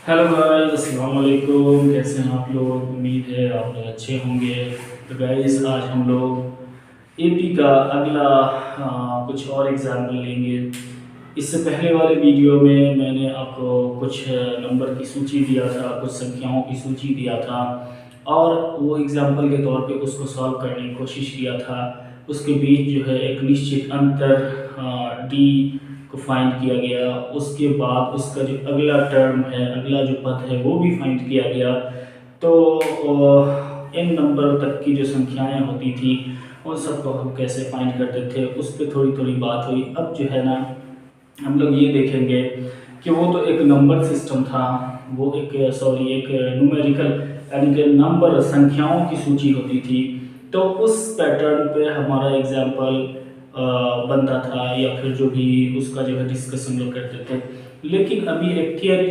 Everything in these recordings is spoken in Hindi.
हेलो गाइस, अस्सलाम वालेकुम। कैसे हैं आप लोग? उम्मीद है आप लोग अच्छे होंगे। तो गाइस, आज हम लोग एपी का अगला कुछ और एग्जाम्पल लेंगे। इससे पहले वाले वीडियो में मैंने आपको कुछ नंबर की सूची दिया था, कुछ संख्याओं की सूची दिया था और वो एग्जाम्पल के तौर पे उसको सॉल्व करने की कोशिश किया था। उसके बीच जो है एक निश्चित अंतर डी को फाइंड किया गया। उसके बाद उसका जो अगला टर्म है, अगला जो पद है, वो भी फाइंड किया गया। तो इन नंबर तक की जो संख्याएं होती थी उन सबको हम कैसे फाइंड करते थे, उस पर थोड़ी थोड़ी बात हुई। अब जो है ना, हम लोग ये देखेंगे कि वो तो एक नंबर सिस्टम था, वो एक एक न्यूमेरिकल यानी कि नंबर संख्याओं की सूची होती थी। तो उस पैटर्न पे हमारा एग्जाम्पल बनता था या फिर जो भी उसका जो है डिस्कस हम लोग करते थे। लेकिन अभी एक थियोरी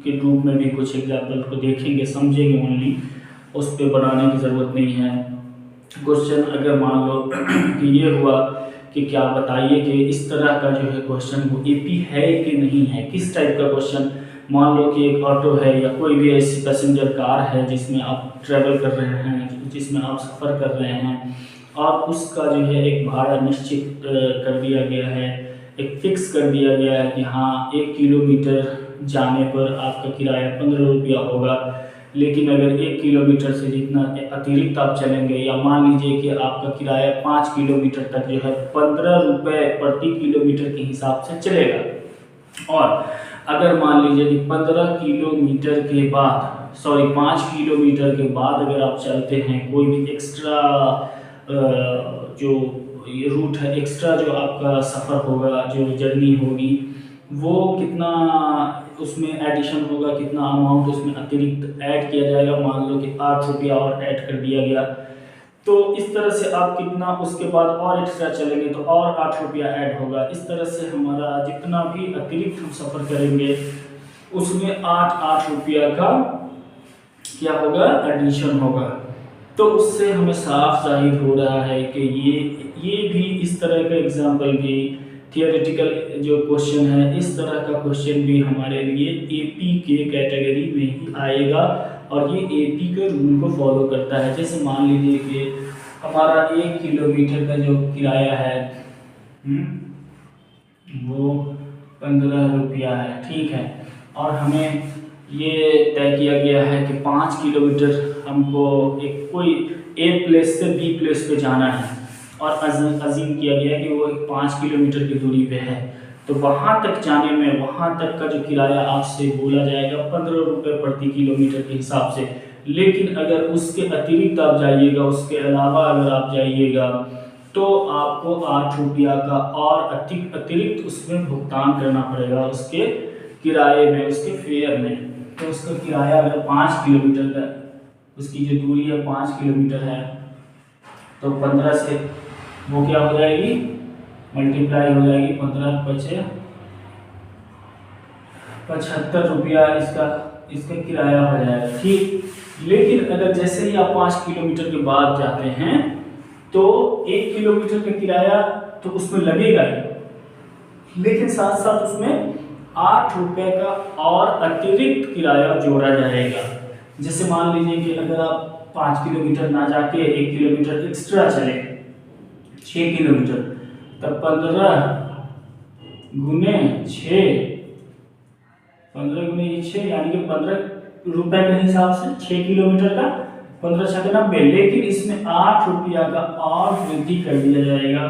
के रूप में भी कुछ एग्जाम्पल को देखेंगे, समझेंगे ओनली, उस पर बनाने की ज़रूरत नहीं है। क्वेश्चन अगर मान लो कि ये हुआ कि क्या बताइए कि इस तरह का जो है क्वेश्चन वो एपी है कि नहीं है, किस टाइप का क्वेश्चन। मान लो कि एक ऑटो है या कोई भी ऐसी पैसेंजर कार है जिसमें आप ट्रैवल कर रहे हैं, जिसमें आप सफ़र कर रहे हैं और उसका जो है एक भाड़ा निश्चित कर दिया गया है, एक फिक्स कर दिया गया है कि हाँ 1 किलोमीटर जाने पर आपका किराया 15 रुपया होगा। लेकिन अगर 1 किलोमीटर से जितना अतिरिक्त आप चलेंगे, या मान लीजिए कि आपका किराया 5 किलोमीटर तक जो है 15 रुपये प्रति किलोमीटर के हिसाब से चलेगा। और अगर मान लीजिए कि 15 किलोमीटर के बाद, सॉरी 5 किलोमीटर के बाद अगर आप चलते हैं कोई भी एक्स्ट्रा जो ये रूट है, एक्स्ट्रा जो आपका सफ़र होगा, जो जर्नी होगी, वो कितना उसमें एडिशन होगा, कितना अमाउंट उसमें अतिरिक्त ऐड किया जाएगा। मान लो कि 8 रुपया और ऐड कर दिया गया, तो इस तरह से आप कितना उसके बाद और एक्स्ट्रा चलेंगे तो और 8 रुपया ऐड होगा। इस तरह से हमारा जितना भी अतिरिक्त हम सफ़र करेंगे उसमें 8 रुपया का क्या होगा, एडिशन होगा। तो उससे हमें साफ जाहिर हो रहा है कि ये भी इस तरह का एग्जाम्पल भी थियोरेटिकल जो क्वेश्चन है, इस तरह का क्वेश्चन भी हमारे लिए एपी के कैटेगरी में ही आएगा और ये एपी के रूल को फॉलो करता है। जैसे मान लीजिए कि हमारा 1 किलोमीटर का जो किराया है वो 15 रुपया है, ठीक है। और हमें ये तय किया गया है कि 5 किलोमीटर हमको एक कोई ए प्लेस से बी प्लेस पे जाना है और अजीम किया गया है कि वो 5 किलोमीटर की दूरी पे है। तो वहाँ तक जाने में, वहाँ तक का जो किराया आपसे बोला जाएगा 15 रुपये प्रति किलोमीटर के हिसाब से। लेकिन अगर उसके अतिरिक्त आप जाइएगा, उसके अलावा अगर आप जाइएगा तो आपको 8 रुपया का और अतिरिक्त उसमें भुगतान करना पड़ेगा, उसके किराए में, उसके फेयर में। तो उसका किराया अगर 5 किलोमीटर का, उसकी जो दूरी है 5 किलोमीटर है, तो 15 से वो क्या हो जाएगी, मल्टीप्लाई हो जाएगी। 15 पचे 75 रुपया इसका किराया हो जाएगा, ठीक। लेकिन अगर जैसे ही आप 5 किलोमीटर के बाद जाते हैं तो 1 किलोमीटर का किराया तो उसमें लगेगा ही, लेकिन साथ साथ उसमें 8 रुपये का और अतिरिक्त किराया जोड़ा जाएगा। जैसे मान लीजिए कि अगर आप 5 किलोमीटर ना जाके 1 किलोमीटर एक्स्ट्रा चले, 6 किलोमीटर, तब 15 गुने 6, 15 गुने 6 यानी कि 15 रुपये के हिसाब से 6 किलोमीटर का 15×6=90। लेकिन इसमें 8 रुपया का और वृद्धि कर दिया जाएगा।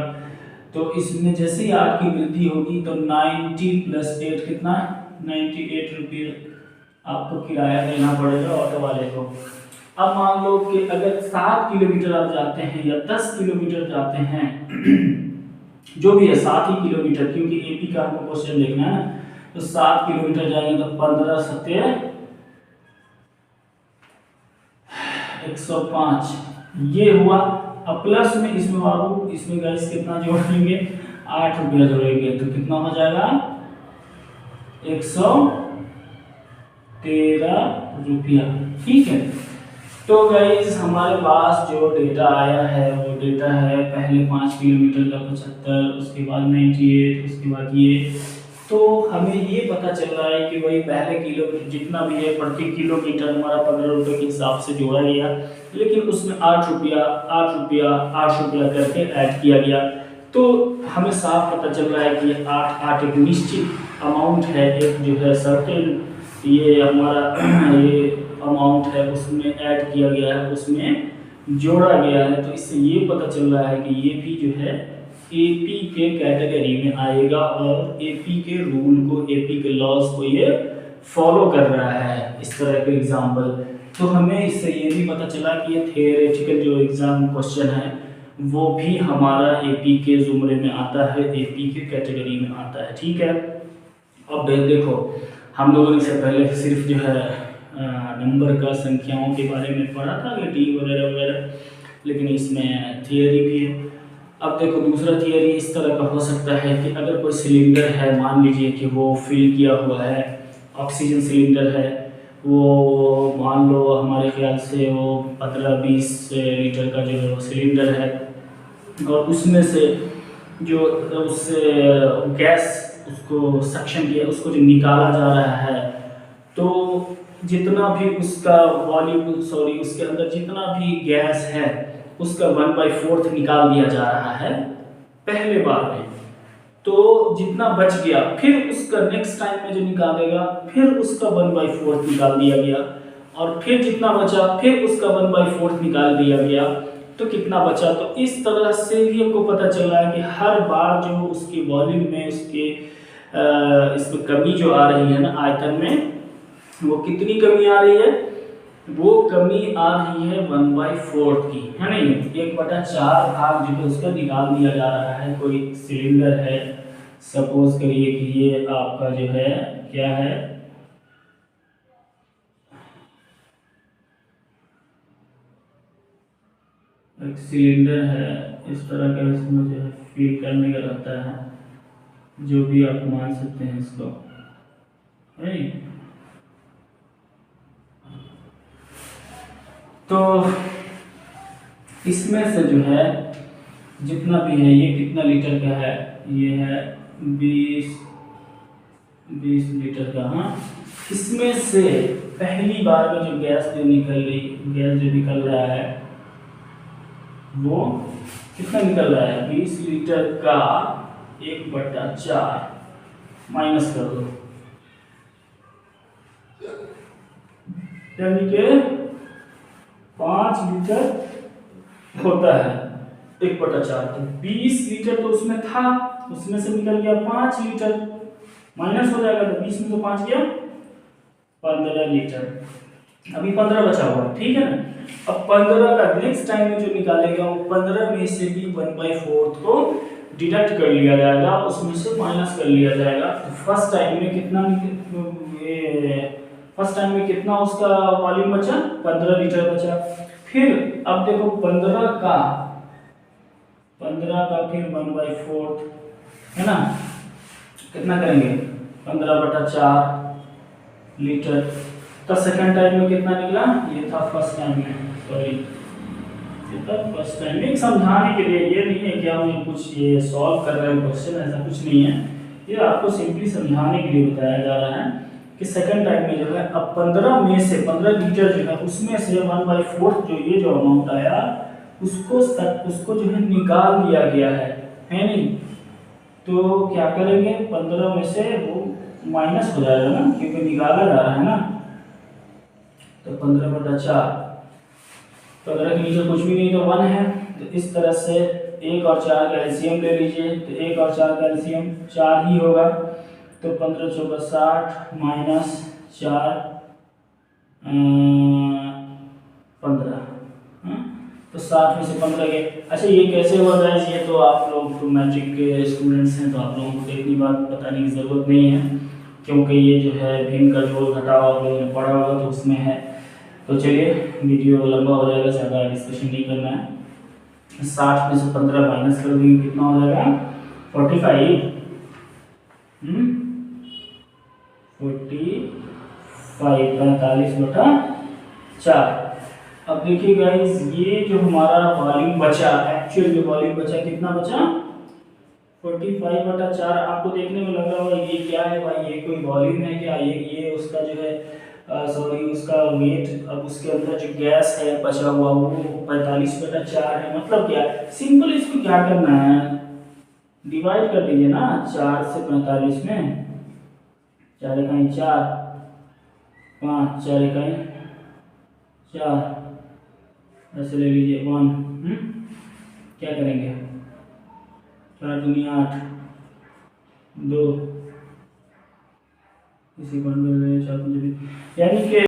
तो इसमें जैसे ही 8 की वृद्धि होगी तो 90 + 8 कितना, 98 रुपये आपको किराया देना पड़ेगा ऑटो वाले को। अब मान लो कि अगर 7 किलोमीटर आप जाते हैं या 10 किलोमीटर जाते हैं जो भी है 7 ही किलोमीटर, क्योंकि एपी का हमको क्वेश्चन देखना है ना, तो 7 किलोमीटर जाएंगे तो 15 × 105 ये हुआ। अब प्लस में इसमें बाबू, इसमें गाइस कितना जोड़ेंगे, 8 रुपया जोड़ेंगे तो कितना हो जाएगा, 113 रुपया, ठीक है। तो गाइस हमारे पास जो डेटा आया है वो डेटा है पहले 5 किलोमीटर का 75, उसके बाद 98, उसके बाद ये तो हमें ये पता चल रहा है कि भाई पहले किलो जितना भी है प्रति किलोमीटर हमारा 15 रुपये के हिसाब से जोड़ा गया, लेकिन उसमें 8 रुपया 8 रुपया 8 रुपया करके ऐड किया गया। तो हमें साफ पता चल रहा है कि 8 एक निश्चित अमाउंट है, एक जो है सर्टेन ये हमारा ये अमाउंट है उसमें ऐड किया गया है, उसमें जोड़ा गया है। तो इससे ये पता चल रहा है कि ये भी जो है एपी के कैटेगरी में आएगा और एपी के रूल को, एपी के लॉज को ये फॉलो कर रहा है, इस तरह के एग्जाम्पल। तो हमें इससे ये भी पता चला कि ये थियोरेटिकल जो एग्जाम क्वेश्चन है वो भी हमारा एपी के जुमरे में आता है, एपी के कैटेगरी में आता है। ठीक है, अब देखो हम लोगों ने इससे पहले सिर्फ जो है नंबर का, संख्याओं के बारे में पढ़ा था कि टी वगैरह वगैरह, लेकिन इसमें थियरी भी है। अब देखो दूसरा थियरी इस तरह का हो सकता है कि अगर कोई सिलेंडर है, मान लीजिए कि वो फिल किया हुआ है, ऑक्सीजन सिलेंडर है, वो मान लो हमारे ख्याल से वो 15-20 लीटर का जो है वो सिलेंडर है, और उसमें से जो उससे गैस उसको सक्शन किया, उसको जो निकाला जा रहा है, तो जितना भी उसका वॉल्यूम उसके अंदर जितना भी गैस है उसका 1/4 निकाल दिया जा रहा है पहले बार में। तो जितना बच गया फिर उसका नेक्स्ट टाइम में जो निकालेगा फिर उसका 1/4 निकाल दिया गया, और फिर जितना बचा फिर उसका 1/4 निकाल दिया गया, तो कितना बचा। तो इस तरह से भी हमको पता चल रहा है कि हर बार जो उसकी वॉल्यूम में उसके इसमें कमी जो आ रही है ना आयतन में, वो कितनी कमी आ रही है, वो कमी आ रही है 1/4 की, है नहीं, 1/4 भाग जो है उसका निकाल दिया जा रहा है। कोई सिलेंडर है, सपोज करिए कि ये आपका जो है क्या है, एक सिलेंडर है इस तरह का, इसमें जो है फील करने का रहता है, जो भी आप मान सकते हैं इसको, है। तो इसमें से जो है जितना भी है, ये कितना लीटर का है, ये है 20 लीटर का। हाँ, इसमें से पहली बार में जो गैस जो निकल रहा है वो कितना निकल रहा है, 20 लीटर का 1/4 माइनस कर दो, यानी कि 5 लीटर होता है 1/4। तो 20 लीटर तो उसमें था, उसमें से निकल गया 5 लीटर, माइनस हो जाएगा, तो 20 में तो 5 गया 15 लीटर, अभी 15 बचा हुआ, ठीक है ना। अब 15 का नेक्स्ट टाइम में जो निकालेगा वो 15 में से भी 1/4 को डिडक्ट कर लिया जाएगा, उसमें से माइनस कर लिया जाएगा। तो फर्स्ट टाइम में कितना उसका वॉल्यूम बचा, 15 लीटर बचा। फिर अब देखो 15 का फिर 1/4 है ना, कितना करेंगे 15/4 लीटर। तो सेकंड टाइम में कितना निकला, ये था फर्स्ट टाइम में, सॉरी ये था फर्स्ट टाइम में। समझाने के लिए, ये नहीं है कि हम कुछ ये सॉल्व कर रहे हैं क्वेश्चन, ऐसा कुछ नहीं है, ये आपको सिंपली समझाने के लिए बताया जा रहा है कि सेकंड टाइम में जो है अब 15 में से 15 लीटर जो है उसमें से 1/4 जो ये जो अमाउंट आया उसको जो है निकाल दिया गया है नहीं। तो क्या करेंगे, 15 में से वो माइनस हो जाएगा ना, क्योंकि निकाला जा रहा है ना। तो 15/4, 15 के नीचे कुछ भी नहीं तो 1 है, तो इस तरह से 1 और 4 का एलसीएम ले लीजिए, तो 1 और 4 का एलसीएम 4 ही होगा। तो 15 चौका 60 माइनस 4 15, तो 60 में से 15 के। अच्छा ये कैसे हुआ गाइस, ये तो आप लोग तो मैट्रिक के स्टूडेंट्स हैं, तो आप लोगों को इतनी बात बताने की ज़रूरत नहीं है, क्योंकि ये जो है भिन्न का जोड़ घटाव आप लोगों ने पढ़ा होगा तो उसमें है। तो चलिए वीडियो लंबा हो जाएगा, ज़्यादा डिस्कशन नहीं करना है। 60 में से 15 माइनस कर देंगे, कितना हो जाएगा 45, 45/4। अब देखिए गाइस, ये जो हमारा वॉल्यूम बचा, एक्चुअल जो वॉल्यूम बचा कितना बचा, 45/4 आपको देखने में लग रहा होगा ये क्या है भाई, ये कोई वॉल्यूम है क्या, ये उसका जो है सॉरी उसका वेट, अब उसके अंदर जो गैस है बचा हुआ वो 45/4 है। मतलब क्या सिंपल, इसको क्या करना है, डिवाइड कर दीजिए ना 4 से 45 में, 4 इकाई 4, 5 4 इकाई 4, ऐसे ले लीजिए 1। क्या करेंगे, 4 दूनी 8, 2 इसी को यानी कि